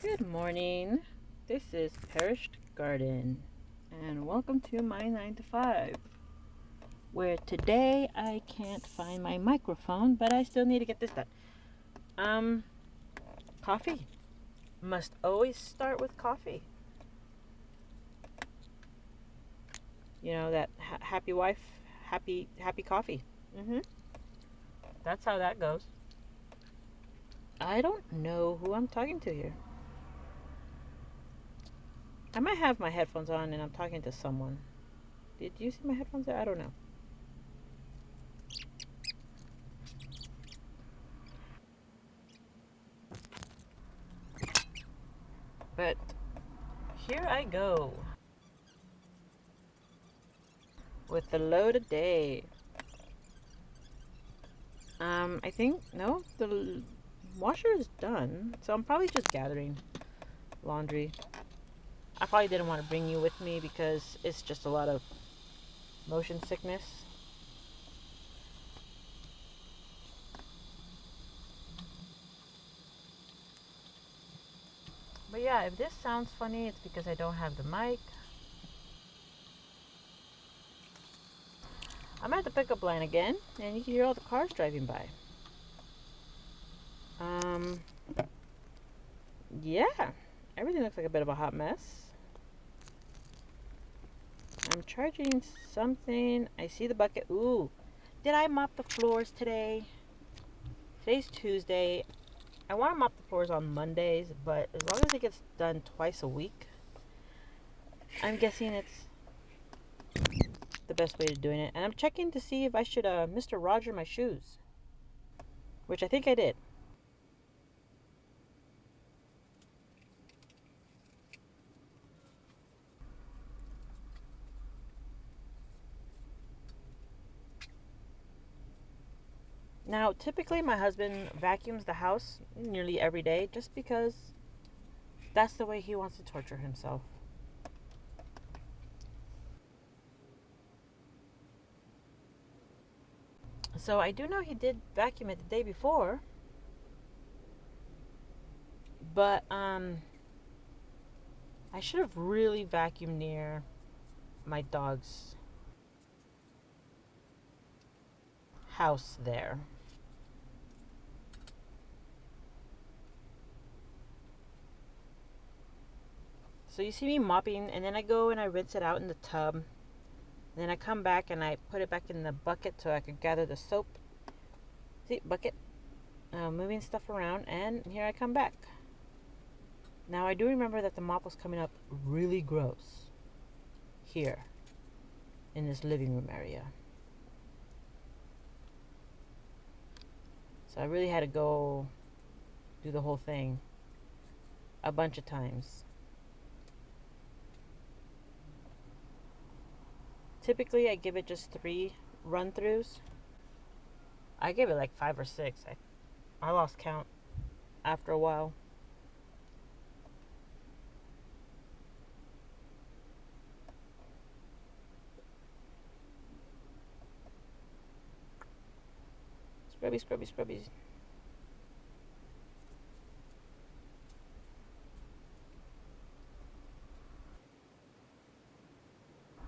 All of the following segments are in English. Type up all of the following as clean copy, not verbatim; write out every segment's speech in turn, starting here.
Good morning. This is Perished Garden, and welcome to my 9 to 5, where today I can't find my microphone, but I still need to get this done. Coffee. Must always start with coffee. You know, that happy wife, happy coffee. That's how that goes. I don't know who I'm talking to here. I might have my headphones on and I'm talking to someone. Did you see my headphones there? I don't know. But here I go with the load of day. I think, no, the washer is done, so I'm probably just gathering laundry. I probably didn't want to bring you with me because it's just a lot of motion sickness. But yeah, if this sounds funny, it's because I don't have the mic. I'm at the pickup line again, and you can hear all the cars driving by. Yeah, everything looks like a bit of a hot mess. I'm charging something. I see the bucket. Ooh, did I mop the floors today? Today's Tuesday. I want to mop the floors on Mondays, but as long as it gets done twice a week, I'm guessing it's the best way of doing it. And I'm checking to see if I should Mr. Roger my shoes, which I think I did. Now, typically my husband vacuums the house nearly every day just because that's the way he wants to torture himself. So I do know he did vacuum it the day before, but I should have really vacuumed near my dog's house there. So you see me mopping, and then I go and I rinse it out in the tub. And then I come back and I put it back in the bucket so I could gather the soap. See, bucket, moving stuff around, and here I come back. Now I do remember that the mop was coming up really gross here in this living room area. So I really had to go do the whole thing a bunch of times. Typically I give it just 3 run-throughs. I gave it like 5 or 6. I lost count after a while. Scrubby, scrubby, scrubby.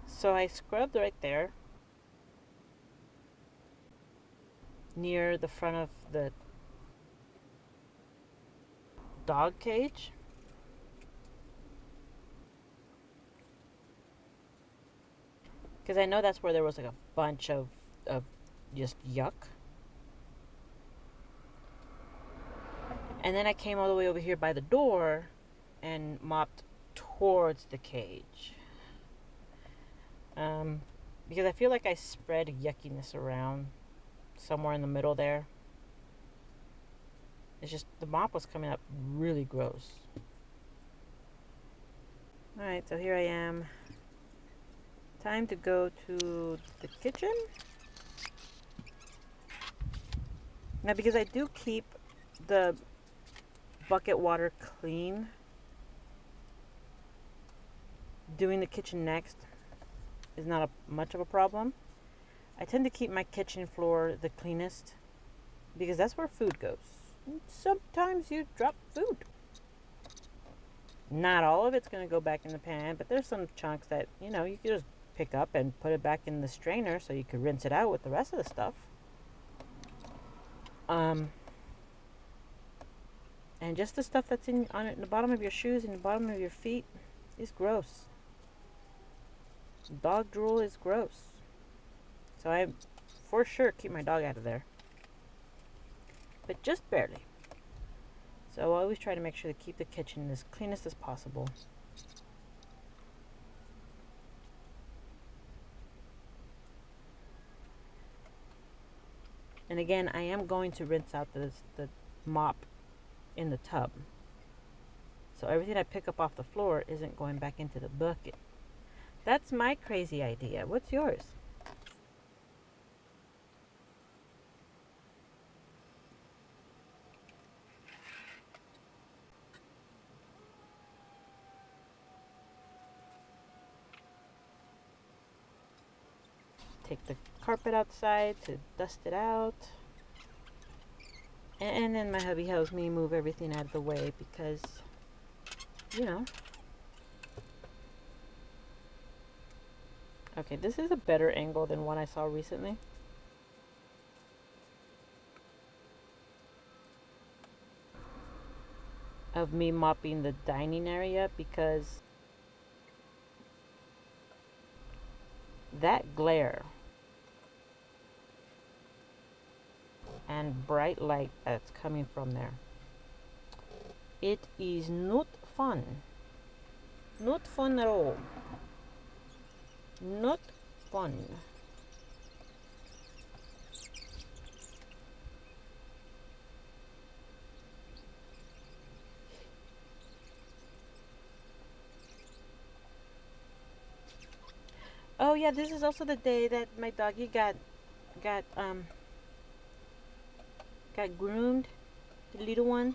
So I scrubbed right there near the front of the dog cage. Because I know that's where there was like a bunch of just yuck. And then I came all the way over here by the door and mopped towards the cage. Because I feel like I spread yuckiness around somewhere in the middle there. It's just the mop was coming up really gross. Alright, so here I am. Time to go to the kitchen. Now, because I do keep the bucket water clean, doing the kitchen next is not much of a problem. I tend to keep my kitchen floor the cleanest because that's where food goes. And sometimes you drop food. Not all of it's going to go back in the pan, but there's some chunks that, you know, you could just pick up and put it back in the strainer so you could rinse it out with the rest of the stuff. And just the stuff that's in the bottom of your shoes and the bottom of your feet is gross. Dog drool is gross. So I for sure keep my dog out of there. But just barely. So I always try to make sure to keep the kitchen as cleanest as possible. And again, I am going to rinse out the mop in the tub. So everything I pick up off the floor isn't going back into the bucket. That's my crazy idea. What's yours? Take the carpet outside to dust it out. And then my hubby helps me move everything out of the way because, you know. Okay, this is a better angle than one I saw recently. Of me mopping the dining area because that glare and bright light that's coming from there, it is not fun. Not fun at all. Not fun. Oh yeah, this is also the day that my doggy got groomed. The little one.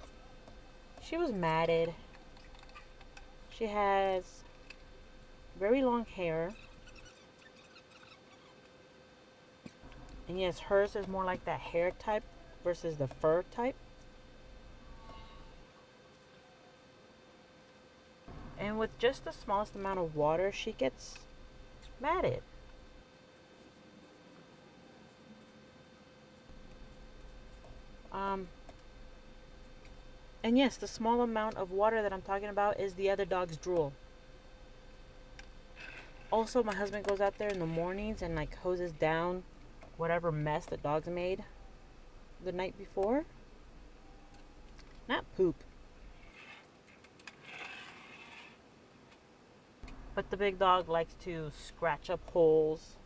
She was matted. She has very long hair. And yes, hers is more like that hair type versus the fur type. And with just the smallest amount of water, she gets matted. And yes, the small amount of water that I'm talking about is the other dog's drool. Also, my husband goes out there in the mornings and like hoses down whatever mess the dog's made the night before. Not poop. But the big dog likes to scratch up holes,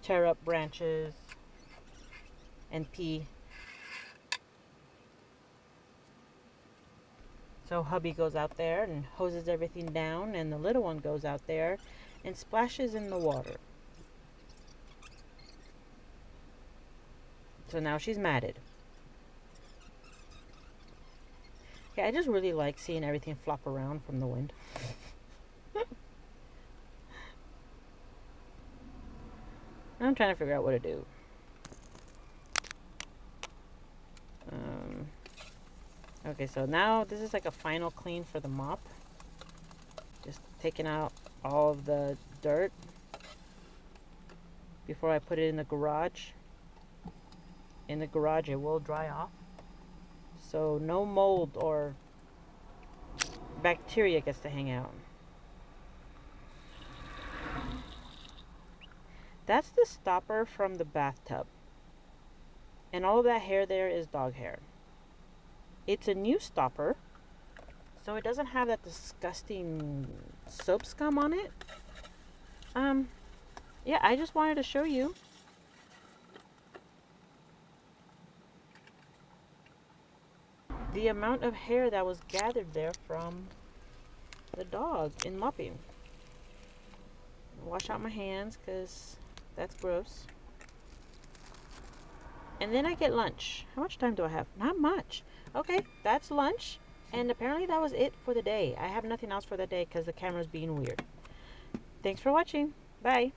tear up branches, and pee. So hubby goes out there and hoses everything down, and the little one goes out there and splashes in the water. So now she's matted. Yeah, I just really like seeing everything flop around from the wind. I'm trying to figure out what to do. Okay, so now this is like a final clean for the mop. Just taking out all of the dirt before I put it in the garage. In the garage it will dry off. So no mold or bacteria gets to hang out. That's the stopper from the bathtub. And all of that hair there is dog hair. It's a new stopper, so it doesn't have that disgusting soap scum on it. Yeah, I just wanted to show you. The amount of hair that was gathered there from the dog in mopping. Wash out my hands because that's gross. And then I get lunch. How much time do I have? Not much. Okay, that's lunch. And apparently that was it for the day. I have nothing else for the day because the camera's being weird. Thanks for watching. Bye.